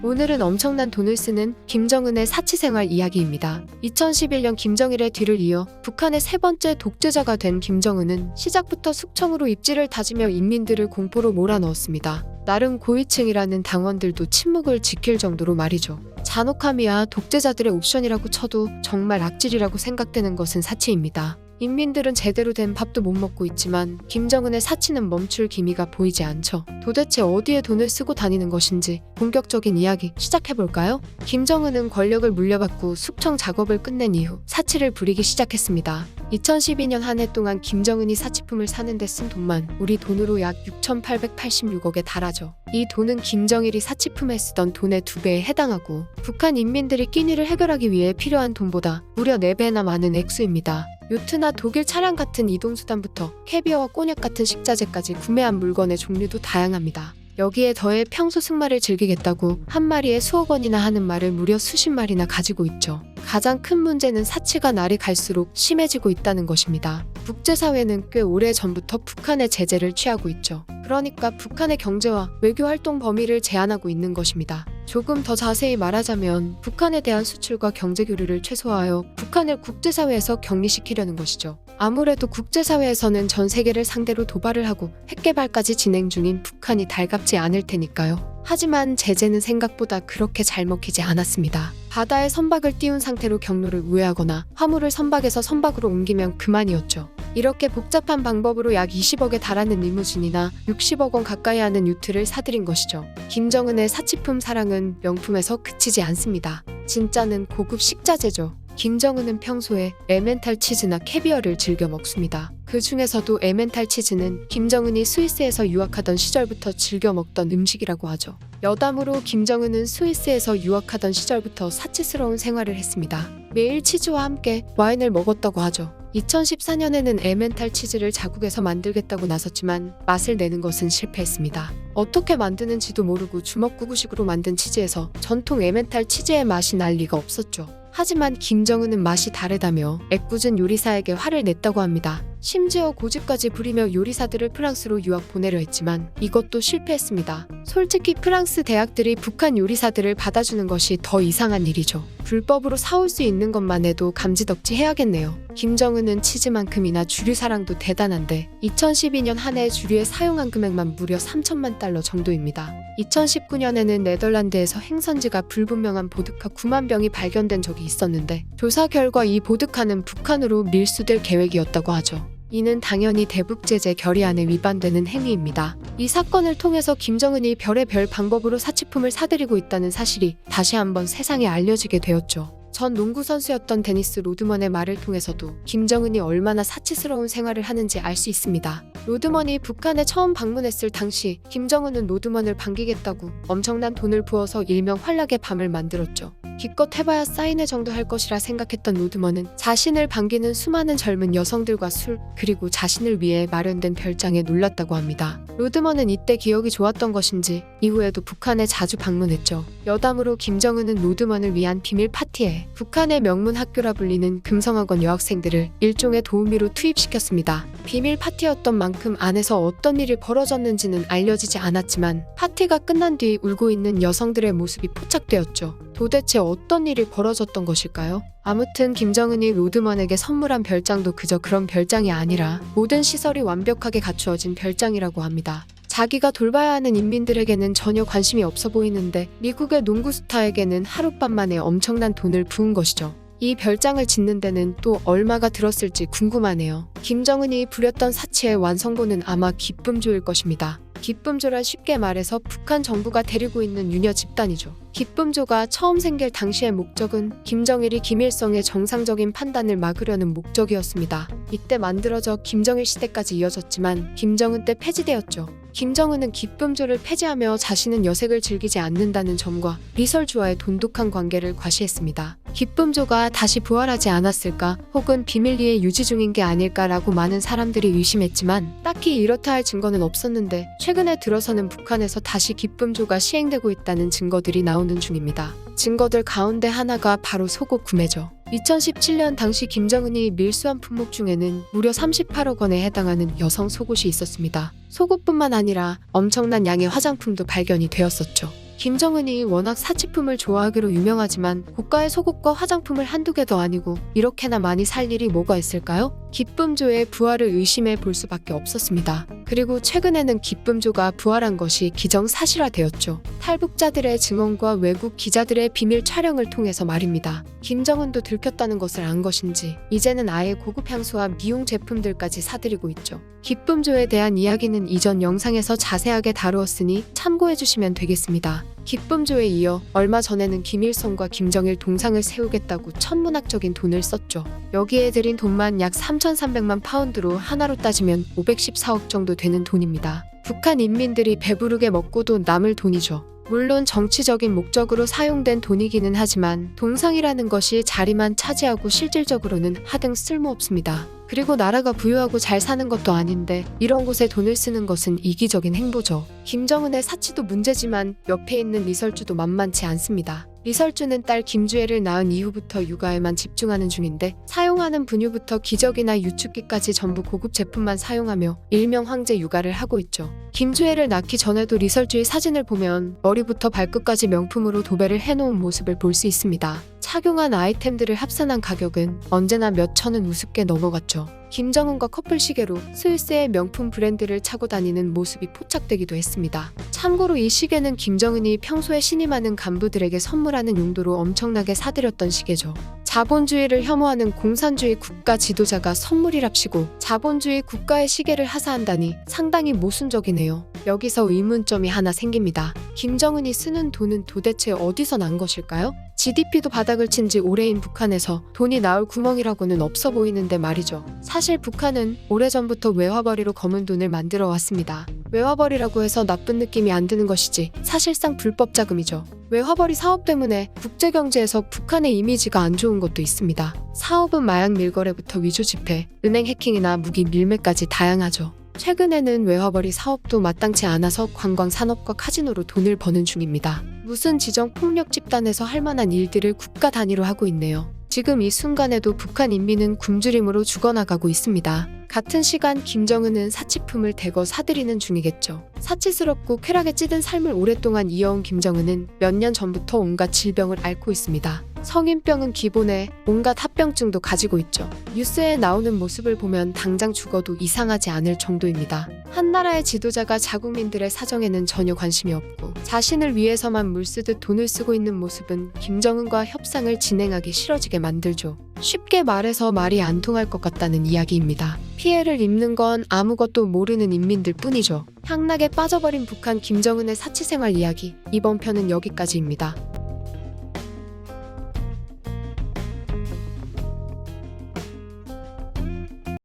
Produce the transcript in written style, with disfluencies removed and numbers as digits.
오늘은 엄청난 돈을 쓰는 김정은의 사치생활 이야기입니다. 2011년 김정일의 뒤를 이어 북한의 세 번째 독재자가 된 김정은은 시작부터 숙청으로 입지를 다지며 인민들을 공포로 몰아넣었습니다. 나름 고위층이라는 당원들도 침묵을 지킬 정도로 말이죠. 잔혹함이야 독재자들의 옵션이라고 쳐도 정말 악질이라고 생각되는 것은 사치입니다. 인민들은 제대로 된 밥도 못 먹고 있지만 김정은의 사치는 멈출 기미가 보이지 않죠. 도대체 어디에 돈을 쓰고 다니는 것인지 본격적인 이야기 시작해볼까요? 김정은은 권력을 물려받고 숙청 작업을 끝낸 이후 사치를 부리기 시작했습니다. 2012년 한 해 동안 김정은이 사치품을 사는 데 쓴 돈만 우리 돈으로 약 6,886억에 달하죠. 이 돈은 김정일이 사치품에 쓰던 돈의 2배에 해당하고 북한 인민들이 끼니를 해결하기 위해 필요한 돈보다 무려 4배나 많은 액수입니다. 요트나 독일 차량 같은 이동수단부터 캐비어와 꼬냑 같은 식자재까지 구매한 물건의 종류도 다양합니다. 여기에 더해 평소 승마를 즐기겠다고 한 마리에 수억 원이나 하는 말을 무려 수십 마리나 가지고 있죠. 가장 큰 문제는 사치가 날이 갈수록 심해지고 있다는 것입니다. 국제사회는 꽤 오래전부터 북한의 제재를 취하고 있죠. 그러니까 북한의 경제와 외교활동 범위를 제한하고 있는 것입니다. 조금 더 자세히 말하자면 북한에 대한 수출과 경제 교류를 최소화하여 북한을 국제사회에서 격리시키려는 것이죠. 아무래도 국제사회에서는 전 세계를 상대로 도발을 하고 핵개발까지 진행 중인 북한이 달갑지 않을 테니까요. 하지만 제재는 생각보다 그렇게 잘 먹히지 않았습니다. 바다에 선박을 띄운 상태로 경로를 우회하거나 화물을 선박에서 선박으로 옮기면 그만이었죠. 이렇게 복잡한 방법으로 약 20억에 달하는 리무진이나 60억 원 가까이 하는 요트를 사들인 것이죠. 김정은의 사치품 사랑은 명품에서 그치지 않습니다. 진짜는 고급 식자재죠. 김정은은 평소에 에멘탈 치즈나 캐비어를 즐겨 먹습니다. 그 중에서도 에멘탈 치즈는 김정은이 스위스에서 유학하던 시절부터 즐겨 먹던 음식이라고 하죠. 여담으로 김정은은 스위스에서 유학하던 시절부터 사치스러운 생활을 했습니다. 매일 치즈와 함께 와인을 먹었다고 하죠. 2014년에는 에멘탈 치즈를 자국에서 만들겠다고 나섰지만 맛을 내는 것은 실패했습니다. 어떻게 만드는지도 모르고 주먹구구식으로 만든 치즈에서 전통 에멘탈 치즈의 맛이 날 리가 없었죠. 하지만 김정은은 맛이 다르다며 애꿎은 요리사에게 화를 냈다고 합니다. 심지어 고집까지 부리며 요리사들을 프랑스로 유학 보내려 했지만 이것도 실패했습니다. 솔직히 프랑스 대학들이 북한 요리사들을 받아주는 것이 더 이상한 일이죠. 불법으로 사올 수 있는 것만 해도 감지덕지 해야겠네요. 김정은은 치즈만큼이나 주류 사랑도 대단한데 2012년 한 해 주류에 사용한 금액만 무려 3천만 달러 정도입니다. 2019년에는 네덜란드에서 행선지가 불분명한 보드카 9만 병이 발견된 적이 있었는데 조사 결과 이 보드카는 북한으로 밀수될 계획이었다고 하죠. 이는 당연히 대북제재 결의안에 위반되는 행위입니다. 이 사건을 통해서 김정은이 별의별 방법으로 사치품을 사들이고 있다는 사실이 다시 한번 세상에 알려지게 되었죠. 전 농구 선수였던 데니스 로드먼의 말을 통해서도 김정은이 얼마나 사치스러운 생활을 하는지 알 수 있습니다. 로드먼이 북한에 처음 방문했을 당시 김정은은 로드먼을 반기겠다고 엄청난 돈을 부어서 일명 환락의 밤을 만들었죠. 기껏 해봐야 사인회 정도 할 것이라 생각했던 로드먼은 자신을 반기는 수많은 젊은 여성들과 술, 그리고 자신을 위해 마련된 별장에 놀랐다고 합니다. 로드먼은 이때 기억이 좋았던 것인지 이후에도 북한에 자주 방문했죠. 여담으로 김정은은 로드먼을 위한 비밀 파티에 북한의 명문 학교라 불리는 금성학원 여학생들을 일종의 도우미로 투입시켰습니다. 비밀 파티였던 만큼 안에서 어떤 일이 벌어졌는지는 알려지지 않았지만 파티가 끝난 뒤 울고 있는 여성들의 모습이 포착되었죠. 도대체 어떤 일이 벌어졌던 것일까요? 아무튼 김정은이 로드먼에게 선물한 별장도 그저 그런 별장이 아니라 모든 시설이 완벽하게 갖추어진 별장이라고 합니다. 자기가 돌봐야 하는 인민들에게는 전혀 관심이 없어 보이는데 미국의 농구 스타에게는 하룻밤 만에 엄청난 돈을 부은 것이죠. 이 별장을 짓는 데는 또 얼마가 들었을지 궁금하네요. 김정은이 부렸던 사치의 완성본은 아마 기쁨조일 것입니다. 기쁨조란 쉽게 말해서 북한 정부가 데리고 있는 유녀 집단이죠. 기쁨조가 처음 생길 당시의 목적은 김정일이 김일성의 정상적인 판단을 막으려는 목적이었습니다. 이때 만들어져 김정일 시대까지 이어졌지만 김정은 때 폐지되었죠. 김정은은 기쁨조를 폐지하며 자신은 여색을 즐기지 않는다는 점과 리설주와의 돈독한 관계를 과시했습니다. 기쁨조가 다시 부활하지 않았을까 혹은 비밀리에 유지 중인 게 아닐까라고 많은 사람들이 의심했지만 딱히 이렇다 할 증거는 없었는데 최근에 들어서는 북한에서 다시 기쁨조가 시행되고 있다는 증거들이 나오는 중입니다. 증거들 가운데 하나가 바로 속옷 구매죠. 2017년 당시 김정은이 밀수한 품목 중에는 무려 38억 원에 해당하는 여성 속옷이 있었습니다. 속옷뿐만 아니라 엄청난 양의 화장품도 발견이 되었었죠. 김정은이 워낙 사치품을 좋아하기로 유명하지만 고가의 속옷과 화장품을 한두 개도 아니고 이렇게나 많이 살 일이 뭐가 있을까요? 기쁨조의 부활을 의심해 볼 수밖에 없었습니다. 그리고 최근에는 기쁨조가 부활한 것이 기정사실화되었죠. 탈북자들의 증언과 외국 기자들의 비밀 촬영을 통해서 말입니다. 김정은도 들켰다는 것을 안 것인지 이제는 아예 고급 향수와 미용 제품들까지 사들이고 있죠. 기쁨조에 대한 이야기는 이전 영상에서 자세하게 다루었으니 참고해 주시면 되겠습니다. 기쁨조에 이어 얼마 전에는 김일성과 김정일 동상을 세우겠다고 천문학적인 돈을 썼죠. 여기에 들인 돈만 약 3,300만 파운드로 하나로 따지면 514억 정도 되는 돈입니다. 북한 인민들이 배부르게 먹고도 남을 돈이죠. 물론 정치적인 목적으로 사용된 돈이기는 하지만 동상이라는 것이 자리만 차지하고 실질적으로는 하등 쓸모없습니다. 그리고 나라가 부유하고 잘 사는 것도 아닌데 이런 곳에 돈을 쓰는 것은 이기적인 행보죠. 김정은의 사치도 문제지만 옆에 있는 리설주도 만만치 않습니다. 리설주는 딸 김주애를 낳은 이후부터 육아에만 집중하는 중인데 사용하는 분유부터 기저귀나 유축기까지 전부 고급 제품만 사용하며 일명 황제 육아를 하고 있죠. 김주애를 낳기 전에도 리설주의 사진을 보면 머리부터 발끝까지 명품으로 도배를 해놓은 모습을 볼 수 있습니다. 착용한 아이템들을 합산한 가격은 언제나 몇 천은 우습게 넘어갔죠. 김정은과 커플 시계로 스위스의 명품 브랜드를 차고 다니는 모습이 포착되기도 했습니다. 참고로 이 시계는 김정은이 평소에 신임하는 간부들에게 선물하는 용도로 엄청나게 사들였던 시계죠. 자본주의를 혐오하는 공산주의 국가 지도자가 선물이랍시고 자본주의 국가의 시계를 하사한다니 상당히 모순적이네요. 여기서 의문점이 하나 생깁니다. 김정은이 쓰는 돈은 도대체 어디서 난 것일까요? GDP도 바닥을 친 지 오래인 북한에서 돈이 나올 구멍이라고는 없어 보이는데 말이죠. 사실 북한은 오래전부터 외화벌이로 검은 돈을 만들어 왔습니다. 외화벌이라고 해서 나쁜 느낌이 안 드는 것이지 사실상 불법 자금이죠. 외화벌이 사업 때문에 국제경제에서 북한의 이미지가 안 좋은 것도 있습니다. 사업은 마약 밀거래부터 위조 지폐, 은행 해킹이나 무기 밀매까지 다양하죠. 최근에는 외화벌이 사업도 마땅치 않아서 관광 산업과 카지노로 돈을 버는 중입니다. 무슨 지정 폭력 집단에서 할 만한 일들을 국가 단위로 하고 있네요. 지금 이 순간에도 북한 인민은 굶주림으로 죽어나가고 있습니다. 같은 시간 김정은은 사치품을 대거 사들이는 중이겠죠. 사치스럽고 쾌락에 찌든 삶을 오랫동안 이어온 김정은은 몇 년 전부터 온갖 질병을 앓고 있습니다. 성인병은 기본에 온갖 합병증도 가지고 있죠. 뉴스에 나오는 모습을 보면 당장 죽어도 이상하지 않을 정도입니다. 한 나라의 지도자가 자국민들의 사정에는 전혀 관심이 없고 자신을 위해서만 물쓰듯 돈을 쓰고 있는 모습은 김정은과 협상을 진행하기 싫어지게 만들죠. 쉽게 말해서 말이 안 통할 것 같다는 이야기입니다. 피해를 입는 건 아무것도 모르는 인민들 뿐이죠. 향락에 빠져버린 북한 김정은의 사치생활 이야기, 이번 편은 여기까지입니다.